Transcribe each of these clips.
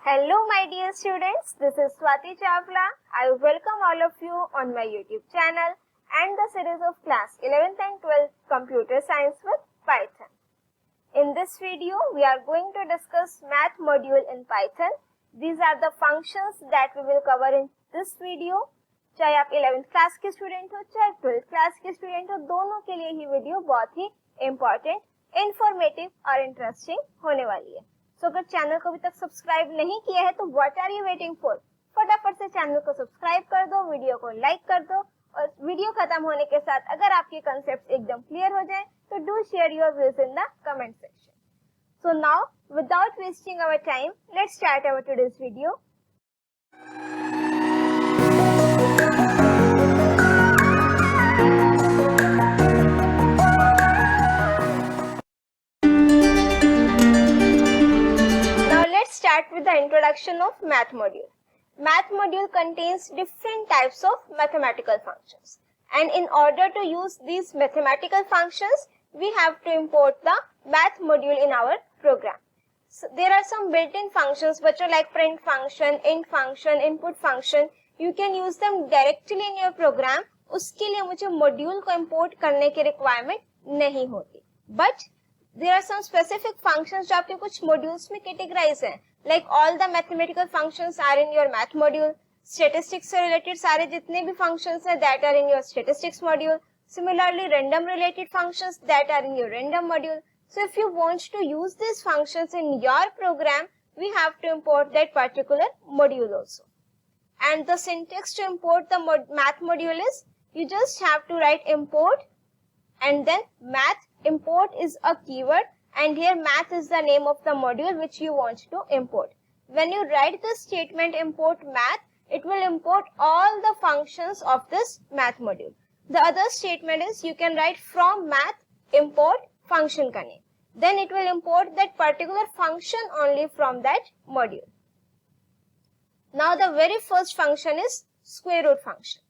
Hello my dear students, this is Swati Chawla. I welcome all of you on my YouTube channel and the series of class 11th and 12th Computer Science with Python. In this video, we are going to discuss math module in Python. These are the functions that we will cover in this video. चाहे आप 11th class के student हो चाहे 12th class के student हो, दोनों के लिए ही वीडियो बहुत ही इम्पोर्टेंट, इंफॉर्मेटिव और इंटरेस्टिंग होने वाली है. तो अगर चैनल को अभी तक सब्सक्राइब नहीं किया है तो what are you waiting for? फटाफट से चैनल को सब्सक्राइब कर दो, वीडियो को लाइक कर दो और वीडियो खत्म होने के साथ अगर आपके कंसेप्ट एकदम क्लियर हो जाए तो do share your views in the comment section. So now without wasting our time, let's start our today's video. Start with the introduction of math module. Math module contains different types of mathematical functions, and in order to use these mathematical functions we have to import the math module in our program. So there are some built-in functions which are like print function, int function, input function. You can use them directly in your program. उसके लिए मुझे module को import करने की requirement नहीं होती. But there are some specific functions जो आपके कुछ modules में categorize हैं. Like all the mathematical functions are in your math module. Statistics से related सारे जितने भी functions हैं that are in your statistics module. Similarly, random related functions that are in your random module. So if you want to use these functions in your program, we have to import that particular module also. And the syntax to import the math module is, you just have to write import and then math. Import is a keyword. And here math is the name of the module which you want to import. When you write the statement import math, it will import all the functions of this math module. The other statement is you can write from math import function ka name. Then it will import that particular function only from that module. Now the very first function is square root function.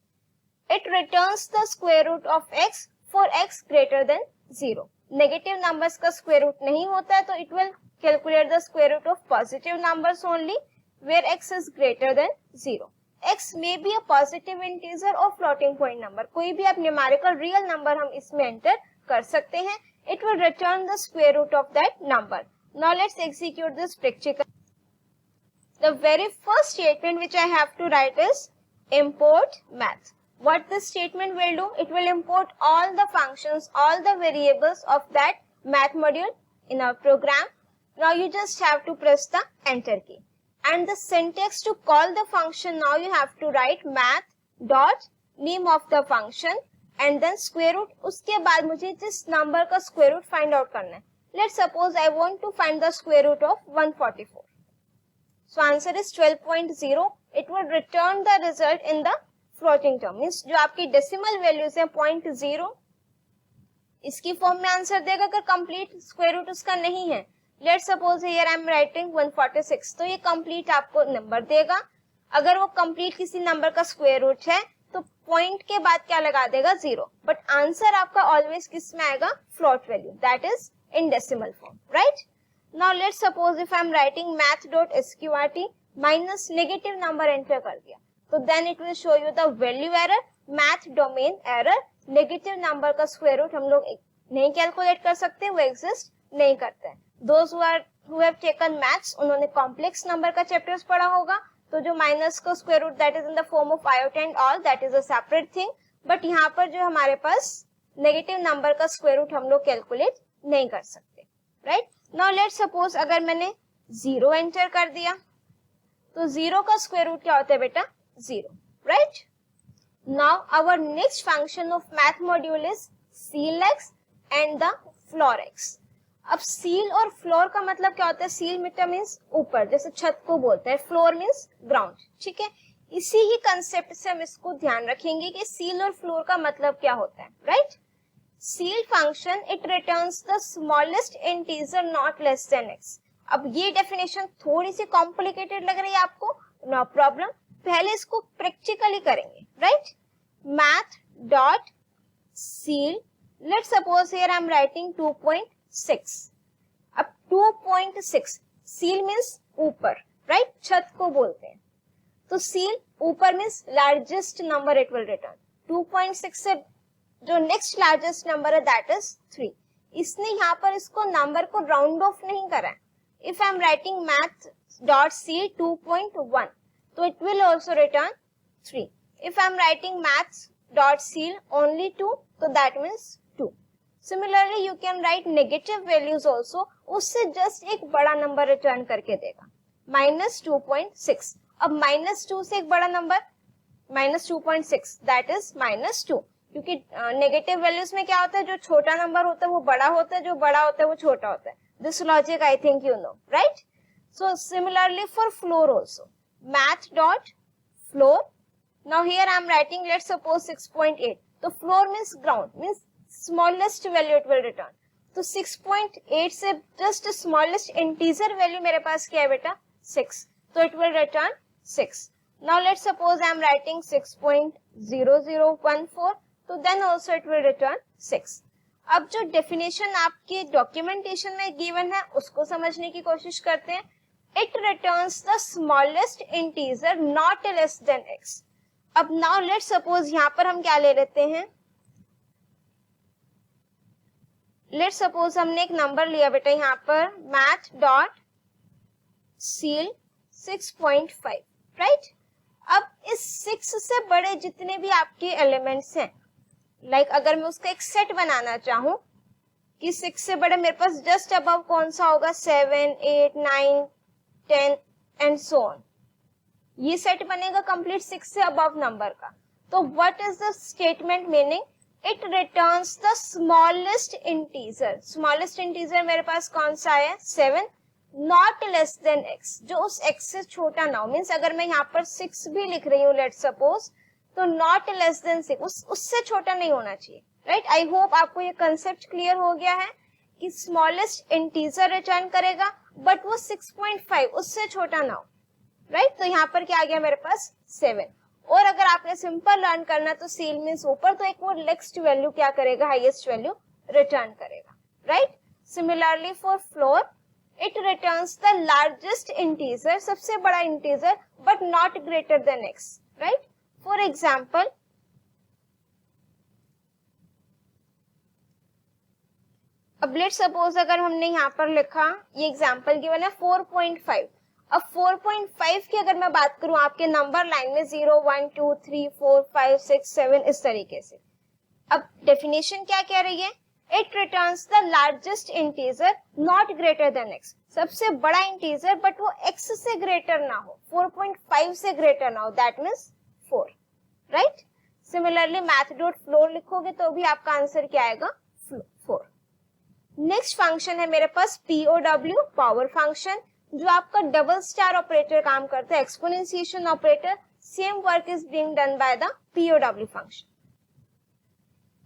It returns the square root of x for x greater than 0. Negative numbers का square root नहीं होता है तो it will calculate the square root of positive numbers only where x is greater than 0. X may be a positive integer और floating point number. कोई भी आप numerical real number हम इसमें एंटर कर सकते हैं. It will return the square root of that number. Now let's execute this practical. The very first statement which I have to write is import math. What this statement will do, it will import all the functions, all the variables of that math module in our program. Now you just have to press the enter key. And the syntax to call the function, now you have to write math dot name of the function and then square root. उसके बाद मुझे जिस number का square root find out करना है. Let's suppose I want to find the square root of 144. So answer is 12.0. It will return the result in the floating term, means जो आपकी decimal values है 0.0 इसकी फॉर्म में answer देगा अगर complete square root उसका नहीं है. Let's suppose here I am writing 146, तो ये कंप्लीट आपको नंबर देगा. अगर वो कंप्लीट किसी नंबर का स्क्वायर रूट है तो पॉइंट के बाद क्या लगा देगा 0. बट आंसर आपका ऑलवेज किस में आएगा? Float value, that is in decimal form, right. Now let's suppose if I am writing math.sqrt minus negative number enter कर दिया तो then it will show you the value error, math domain error. Negative number का square root हम लोग नहीं calculate कर सकते, वो एग्जिस्ट नहीं करते हैं. Those who have taken maths, उन्होंने कॉम्प्लेक्स नंबर का चैप्टर्स पढ़ा होगा, तो जो माइनस का square root that is in the form of iota and all, that is a separate thing. But यहाँ पर जो हमारे पास नेगेटिव नंबर का स्क्वायर रूट हम लोग कैलकुलेट नहीं कर सकते, राइट. नाउ लेट्स सपोज अगर मैंने 0 एंटर कर दिया तो 0 का स्क्वायर रूट क्या होता है बेटा? 0, right? Now our next function of math module is ceilx and the floorx. अब seal और floor का मतलब क्या होता है? seal मीन्स ऊपर, जैसे छत को बोलते हैं, floor मीन्स ग्राउंड, ठीक है. इसी ही कंसेप्ट से हम इसको ध्यान रखेंगे कि seal और floor का मतलब क्या होता है, right? seal function it returns the smallest integer not less than x. अब ये डेफिनेशन थोड़ी सी कॉम्प्लिकेटेड लग रही है आपको, नो प्रॉब्लम. पहले इसको प्रैक्टिकली करेंगे, right. Math dot seal, let's suppose here I am writing 2.6. अब 2.6 seal मींस ऊपर, राइट. छत को बोलते हैं। तो सील ऊपर means largest number it will return. 2.6 से जो नेक्स्ट लार्जेस्ट नंबर है दैट इज 3। इसने यहाँ पर इसको नंबर को राउंड ऑफ नहीं करा है। If I am writing math dot ceil 2.1 तो it will also return 3। If I am writing maths dot ceil only 2 तो that means 2। Similarly you can write negative values also, उससे just एक बड़ा number return करके देगा -2.6। अब -2 से एक बड़ा नंबर -2.6 दैट इज -2, क्योंकि नेगेटिव वैल्यूज में क्या होता है, जो छोटा नंबर होता है वो बड़ा होता है, जो बड़ा होता है वो छोटा होता है। This logic I think you know, right? So similarly for floor also, math dot floor, now here I am writing let's suppose 6.8, तो floor means ground means smallest value it will return. तो 6.8 से just smallest integer value मेरे पास क्या है बेटा 6, तो it will return 6। Now let's suppose I am writing 6.0014, तो then also it will return 6। अब जो डेफिनेशन आपके डॉक्यूमेंटेशन में गिवन है उसको समझने की कोशिश करते हैं। It returns the smallest integer not less than x। अब now let's suppose यहाँ पर हम क्या ले लेते हैं, let's suppose हमने एक नंबर लिया बेटा यहाँ पर math dot seal 6.5, राइट? अब इस 6 से बड़े जितने भी आपके एलिमेंट्स हैं, लाइक अगर मैं उसका एक सेट बनाना चाहूं कि 6 से बड़े मेरे पास जस्ट अबव कौन सा होगा 7, 8, 9, 10 एंड सो ऑन, ये सेट बनेगा कंप्लीट 6 से अबव नंबर का। तो what is the statement meaning? It returns the smallest integer. Smallest integer मेरे पास कौन सा है 7, नॉट लेस देन x, जो उस x से छोटा ना हो। मीन्स अगर मैं यहाँ पर 6 भी लिख रही हूँ लेट्स सपोज, तो नॉट लेस देन 6, उससे छोटा नहीं होना चाहिए, राइट? आई होप आपको ये कंसेप्ट क्लियर हो गया है कि स्मॉलेस्ट इंटीजर रिटर्न करेगा बट वो 6.5 उससे छोटा ना हो, राइट? तो यहाँ पर क्या आ गया मेरे पास 7। और अगर आपने सिंपल लर्न करना तो सील मीन्स ऊपर, तो एक वो नेक्स्ट वैल्यू क्या करेगा, हाईएस्ट वैल्यू रिटर्न करेगा, right? Similarly for floor, it returns the largest integer, सबसे बड़ा integer, but not greater than x, right? For example, अब let's suppose अगर हमने यहाँ पर लिखा, ये एग्जाम्पल गिवन है 4.5। अब 4.5 की अगर मैं बात करूं आपके नंबर लाइन में 0, 1, 2, 3, 4, 5, 6, 7 इस तरीके से। अब डेफिनेशन क्या कह रही है? It returns the largest integer not greater than x, सबसे बड़ा इंटीजर बट वो x से ग्रेटर ना हो, 4.5 से ग्रेटर ना हो, that means 4, right? Similarly math dot floor लिखोगे तो भी आपका आंसर क्या आएगा 4। नेक्स्ट फंक्शन है मेरे पास POW, पावर फंक्शन, जो आपका डबल स्टार ऑपरेटर काम करता है, exponentiation operator. Same work is being done by the POW function.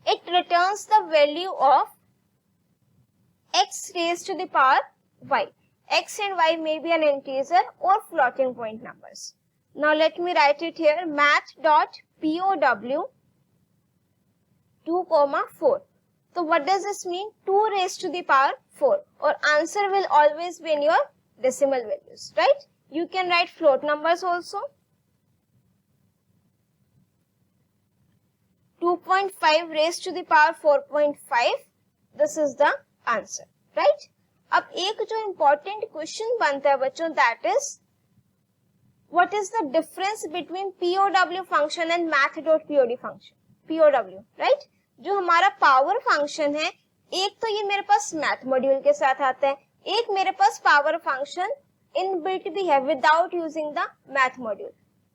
It returns the value of x raised to the power y. X and y may be an integer or floating point numbers. Now let me write it here. Math dot POW 2,4. So what does this mean? 2 raised to the power 4. Or answer will always be in your decimal values, right? You can write float numbers also. 2.5 raised to the power 4.5, this is the answer, right? अब एक जो important question बनता है बच्चों, that is what is the difference between POW function and math.POD function? POW, right? जो हमारा power function है, एक तो ये मेरे पास मैथ मॉड्यूल के साथ आता है, एक मेरे पास पावर फंक्शन इनबिल्ट भी है without using the math module.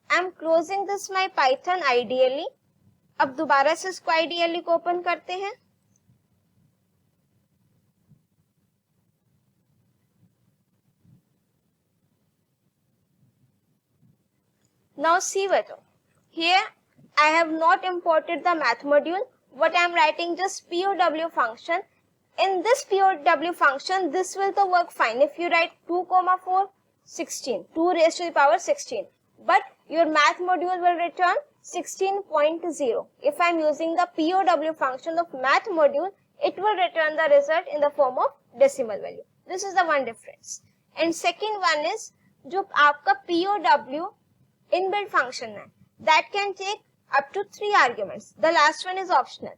I am closing this my Python ideally. अब दोबारा से इसको आइडियली को ओपन करते हैं। Now see better. Here I have not imported the math module. What I am writing just POW function. In this POW function, this will to work fine. If you write 2,4, 16, 2 raised to the power 16. But your math module will return 16.0. If I am using the POW function of math module, it will return the result in the form of decimal value. This is the one difference. And second one is जो आपका POW inbuilt function है, that can take up to 3 arguments. The last one is optional.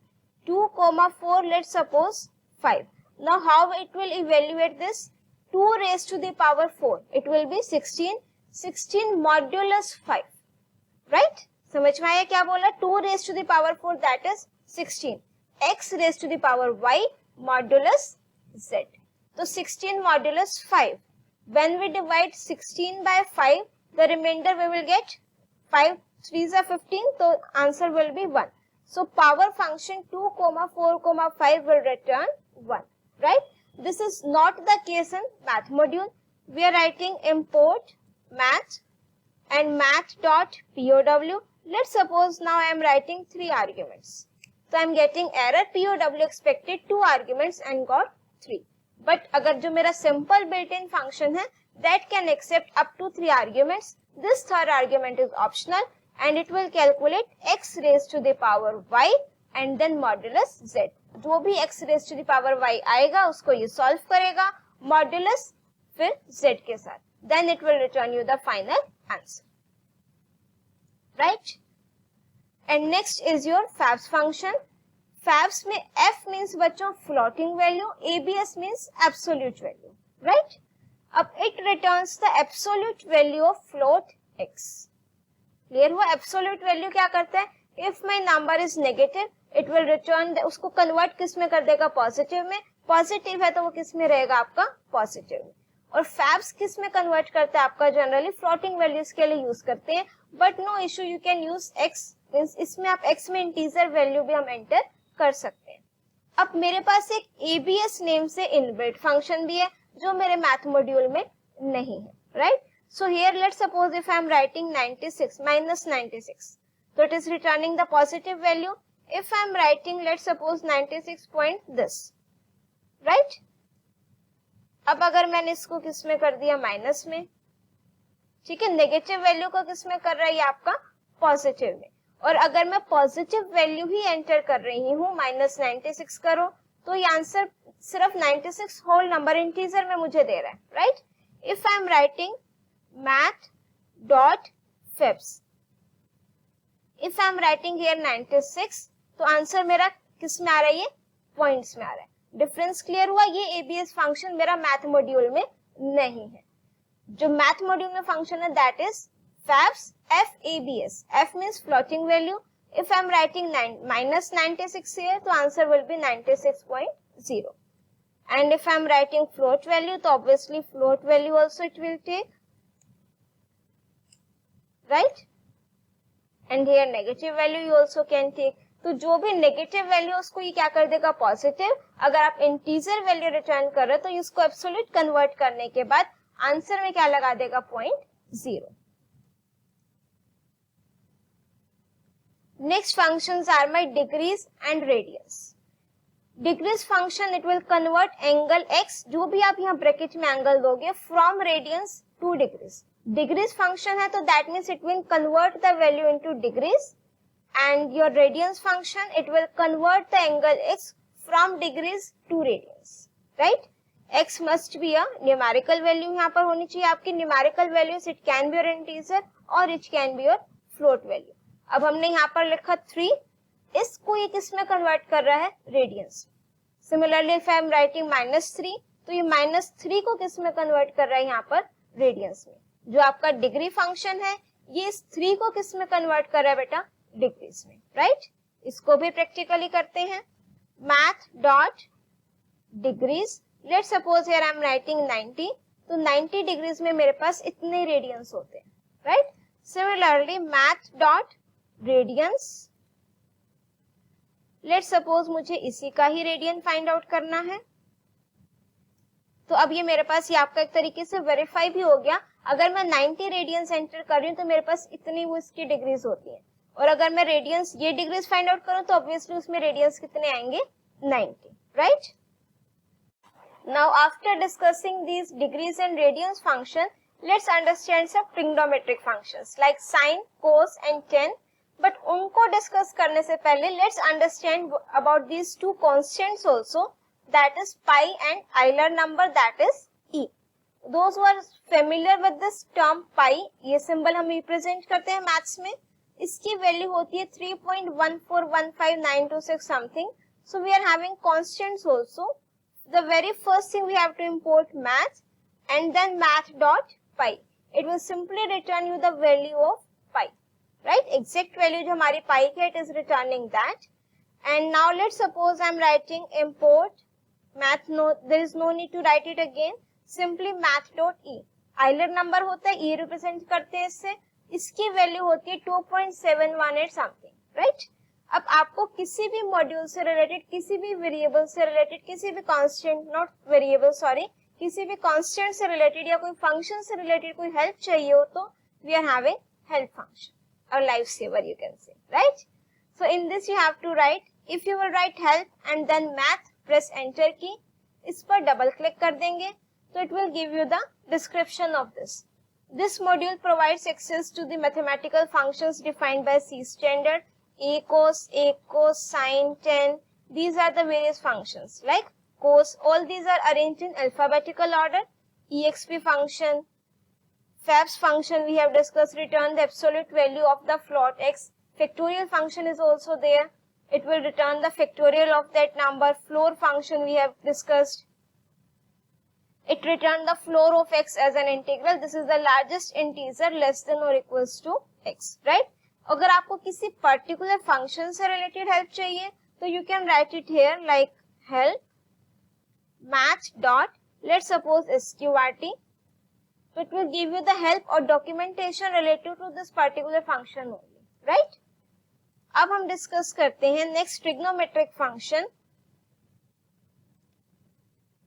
2, 4, let's suppose 5. Now how it will evaluate this? 2 raised to the power 4. It will be 16. 16 modulus 5. Right? समझ में आया क्या बोला? 2 raised to the power 4, that is 16. X raised to the power y modulus z. तो 16 modulus 5. When we divide 16 by 5, the remainder we will get 5 3s are 15, so answer will be 1. So power function 2, 4, 5 will return 1, right? This is not the case in math module. We are writing import math and math.pow. Let's suppose now I am writing 3 arguments. So I am getting error, POW expected 2 arguments and got 3. But अगर जो मेरा simple built-in function है, that can accept up to 3 arguments. This third argument is optional and it will calculate x raised to the power y and then modulus z. जो भी x raised to the power y आएगा उसको ये solve करेगा, modulus फिर z के साथ. Then it will return you the final answer. Right? And next is your FABS function. FABS में f means बच्चों floating value, ABS means absolute value. Right? अब it returns the absolute value of float x. Clear हुआ? Absolute value क्या करता है? If my number is negative, it will return, उसको convert किस में कर देगा? पॉजिटिव में. पॉजिटिव है तो वो किस में रहेगा? आपका पॉजिटिव में. और फैब्स किस में कन्वर्ट करता है? आपका जनरली फ्लोटिंग वैल्यूज के लिए यूज करते हैं, but no issue, you can use x. इसमें आप एक्स में इंटीजर वैल्यू भी हम एंटर कर सकते हैं. अब मेरे पास एक एबीएस नेम से इनबिल्ट फंक्शन भी है जो मेरे मैथ मॉड्यूल में नहीं है. Right? So here let's suppose if I am writing 96 minus 96, so it is returning the positive value. If I am writing let's suppose 96 point this, right? अब अगर मैंने इसको किस में कर दिया? माइनस में. ठीक है, नेगेटिव वैल्यू को किस में कर रहा है? आपका पॉजिटिव में. और अगर मैं पॉजिटिव वैल्यू ही एंटर कर रही हूँ, माइनस 96 करो, तो ये आंसर सिर्फ 96 होल नंबर इंटीजर में मुझे दे रहा है. Right? If I am writing math.fabs, if I am writing here 96, तो आंसर मेरा किस में आ रहा है? ये पॉइंट्स में आ रहा है. डिफरेंस क्लियर हुआ? ये एबीएस फंक्शन मेरा मैथ मॉड्यूल में नहीं है. जो मैथ मॉड्यूल में फंक्शन है that is fabs FABS. F means floating value. If I am writing minus 96 here, तो answer will be 96.0. And if I am writing float value, तो obviously float value also it will take. Right? And here negative value you also can take. तो जो भी negative value उसको ये क्या कर देगा? पॉजिटिव. अगर आप इंटीजर वैल्यू रिटर्न कर रहे हो तो इसको एब्सोल्यूट कन्वर्ट करने के बाद आंसर में क्या लगा देगा? 0.0. Next functions are my degrees and radians. Degrees function it will convert angle x, जो भी आप यहाँ ब्रैकेट में एंगल दोगे, from radians to degrees. Degrees function है तो that means it will convert the value into degrees, and your radians function it will convert the angle x from degrees to radians. Right? x must be a numerical value यहाँ पर होनी चाहिए आपकी. Numerical values it can be your integer और it can be your float value. अब हमने यहाँ पर लिखा 3, इसको ये किस में कन्वर्ट कर रहा है? Radians. Similarly if I am writing -3, तो ये -3 को किस में कन्वर्ट कर रहा है? यहाँ पर रेडियंस में. जो आपका डिग्री फंक्शन है ये इस 3 को किस में कन्वर्ट कर रहा है बेटा? डिग्रीज में. राइट? इसको भी प्रैक्टिकली करते हैं. Math dot degrees, let's suppose here I am writing 90, तो 90 डिग्रीज में मेरे पास इतने रेडियंस होते हैं. Right? Similarly math dot radiance, let's suppose मुझे इसी का ही रेडियन फाइंड आउट करना है. तो अब ये मेरे पास ये आपका एक तरीके से वेरीफाई भी हो गया. अगर मैं 90 रेडियंस एंटर कर रही हूँ तो मेरे पास इतनी वो इसकी डिग्रीज होती है. और अगर मैं रेडियंस ये डिग्रीज फाइंड आउट करूँ तो ऑब्वियसली उसमें रेडियंस कितने आएंगे? 90. Right? Now after discussing these degrees and radians function, let's understand some trigonometric functions like sin, cos and tan. But उनको डिस्कस करने से पहले let's understand about these two constants also, that is pi and Euler number, that is E. Those are familiar with this term pi, ये symbol हम represent करते हैं maths में. इसकी वैल्यू होती है 3.1415926 something. So we are having constants also. The very first thing we have to import math and then math dot pi. It will simply return you the value of pi, right? Exact value जो हमारी pi की है, it is returning that. And now let's suppose I'm writing import math. No, there is no need to write it again. Simply math dot e. Euler number होता है, e represent करते हैं इससे. इसकी वैल्यू होती है 2.718 समथिंग, राइट? अब आपको किसी भी मॉड्यूल से रिलेटेड, किसी भी वेरिएबल से रिलेटेड, किसी भी कांस्टेंट, नॉट वेरिएबल सॉरी, किसी भी कांस्टेंट से रिलेटेड या कोई फंक्शन से रिलेटेड कोई हेल्प चाहिए हो तो we are having help function और life saver you can say, right? So in this you have to write, if you will write help and then math, press enter key. इस पर double click कर देंगे तो it will give you the description of this. This module provides access to the mathematical functions defined by C standard, a cos, sin, tan. These are the various functions like cos. All these are arranged in alphabetical order. Exp function, fabs function we have discussed, return the absolute value of the float x. Factorial function is also there. It will return the factorial of that number. Floor function we have discussed. It returned the floor of x as an integral. This is the largest integer less than or equals to x, right? अगर आपको किसी particular function से related help चाहिए तो you can write it here like help math dot, let's suppose sqrt. So it will give you the help or documentation related to this particular function only, right? अब हम discuss करते हैं next trigonometric function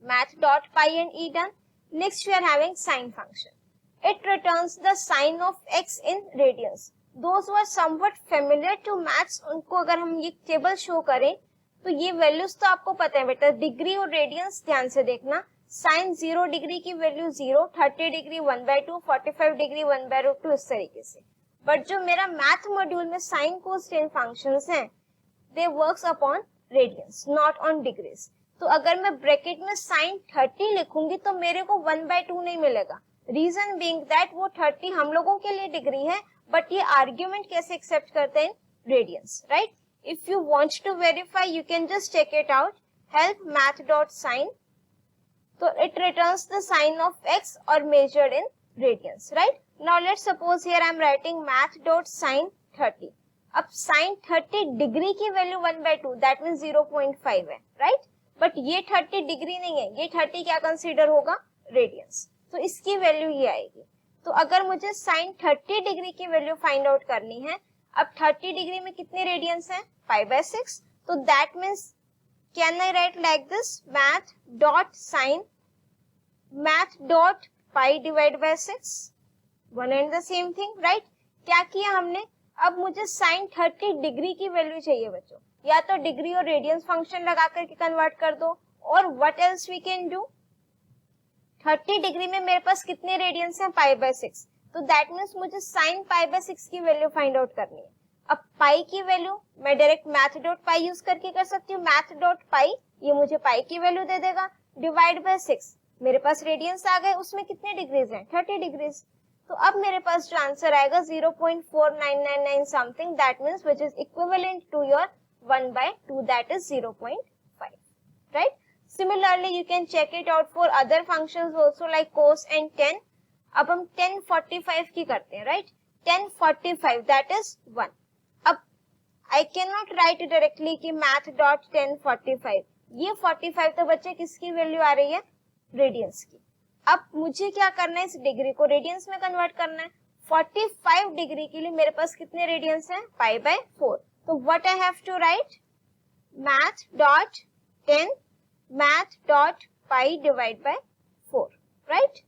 math dot pi and e done. Next we are having sine function. It returns the sine of x in radians. Those who are somewhat familiar to maths, उनको अगर हम ये table show करें तो ये values तो आपको पता है बेटा, डिग्री और रेडियंस ध्यान से देखना. साइन 0 डिग्री की वैल्यू 0, 30 डिग्री 1/2, 45 डिग्री 1/2, इस तरीके से. बट जो मेरा मैथ मॉड्यूल में साइन कोस टेन फंक्शंस हैं, they works upon radians not on degrees. तो अगर मैं ब्रैकेट में साइन 30 लिखूंगी तो मेरे को 1/2 नहीं मिलेगा. रीजन बीइंग दैट वो 30 हम लोगों के लिए डिग्री है, बट ये आर्ग्यूमेंट कैसे एक्सेप्ट करते हैं? Radians, right? If you want to verify you can just check it out. Help math dot sine, तो it returns the sine of X और मेजर्ड इन radians, right? Now let's suppose here I am writing math dot sin 30. अब sin 30 degree की value 1/2, that means 0.5 है, right? But ये 30 degree नहीं है, ये 30 क्या कंसीडर होगा? रेडियंस. तो इसकी वैल्यू ये आएगी. तो अगर मुझे sin 30 डिग्री की वैल्यू फाइंड आउट करनी है, अब 30 डिग्री में कितने रेडियंस है? 5/6. तो that means can I right like this, math dot sin math dot pi divide bye 6, one and the same thing, right? क्या किया हमने? अब मुझे साइन 30 डिग्री की वैल्यू चाहिए बच्चों, या तो डिग्री और रेडियंस फंक्शन लगा करके कन्वर्ट कर दो, और what else we can do. 30 degree में मेरे पास कितने रेडियंस हैं? π/6. तो दैट मीन्स मुझे साइन π/6 की वैल्यू फाइंड आउट करनी है. अब पाई की वैल्यू मैं डायरेक्ट मैथ डॉट पाई यूज करके कर सकती हूँ. मैथ डॉट पाई ये मुझे पाई की वैल्यू दे देगा, डिवाइड बाय 6. मेरे पास रेडियंस आ गए, उसमें कितने डिग्रीज हैं? 30 डिग्रीज. तो अब मेरे पास जो आंसर आएगा 0.4999 something, that means which is equivalent to your 1/2, that is 0.5, right? Similarly you can check it out for other functions also like cos and tan. अब हम 1045 की करते हैं, राइट? 1045 that is 1. अब I can not right directly कि math dot 1045, ये 45 तो बच्चे किसकी वैल्यू आ रही है? रेडियंस की. अब मुझे क्या करना है? इस डिग्री को रेडियंस में कन्वर्ट करना है. 45 डिग्री के लिए मेरे पास कितने रेडियंस हैं? π/4. तो what I have to write? Math dot 10 math dot pi divide by 4, right?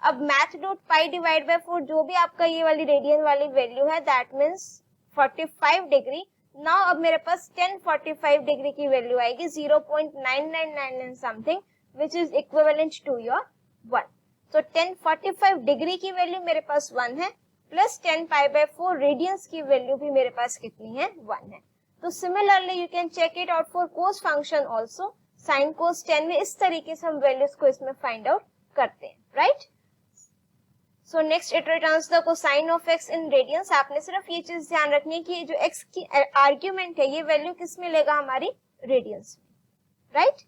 अब math dot pi divide by 4 जो भी आपका ये वाली रेडियन वाली वैल्यू है, दैट मीन्स 45 डिग्री. नाउ अब मेरे पास 1045 डिग्री की वैल्यू आएगी 0.9999 something, which is equivalent to your 1. So 1045 degree की वैल्यू मेरे पास 1 है, प्लस 10 π/4 रेडियंस की वैल्यू भी मेरे पास कितनी है? 1 है. तो similarly you can check it out for cos function also. Sine cos 10 में इस तरीके से हम वैल्यूज को इसमें फाइंड आउट करते हैं, right? So next it returns the cosine of x in radiance. आपने सिर्फ ये चीज ध्यान रखनी है कि जो x की आर्ग्यूमेंट है ये वैल्यू किस में लेगा, हमारी रेडियंस में, right.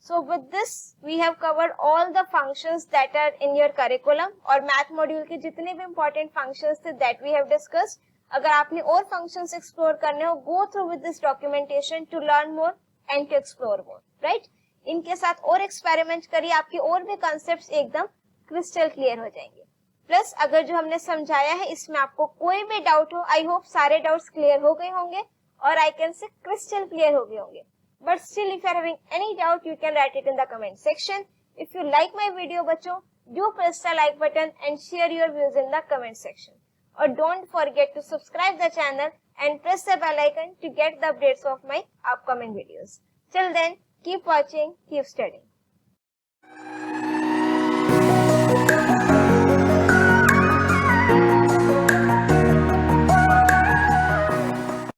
So with this we have covered all the functions that are in your curriculum, और मैथ मॉड्यूल के जितने भी इंपॉर्टेंट फंक्शंस थे दैट वी हैव डिस्कस्ड। अगर आपने और फंक्शंस एक्सप्लोर करने हो, go through with this documentation to learn more and to explore more, right. इनके साथ और एक्सपेरिमेंट करिए, आपके और भी कॉन्सेप्ट्स एकदम क्रिस्टल क्लियर हो जाएंगे। प्लस अगर जो हमने समझाया है इसमें आपको कोई भी डाउट हो, आई होप सारे डाउट्स क्लियर हो गए होंगे और I can say crystal clear हो गए होंगे। But still if you are having any doubt you can write it in the comment section. If you like my video बच्चों, do press the like button and share your views in the comment section, और don't forget to subscribe the channel and press the bell icon to get the updates of my upcoming videos. Till then, keep watching, keep studying.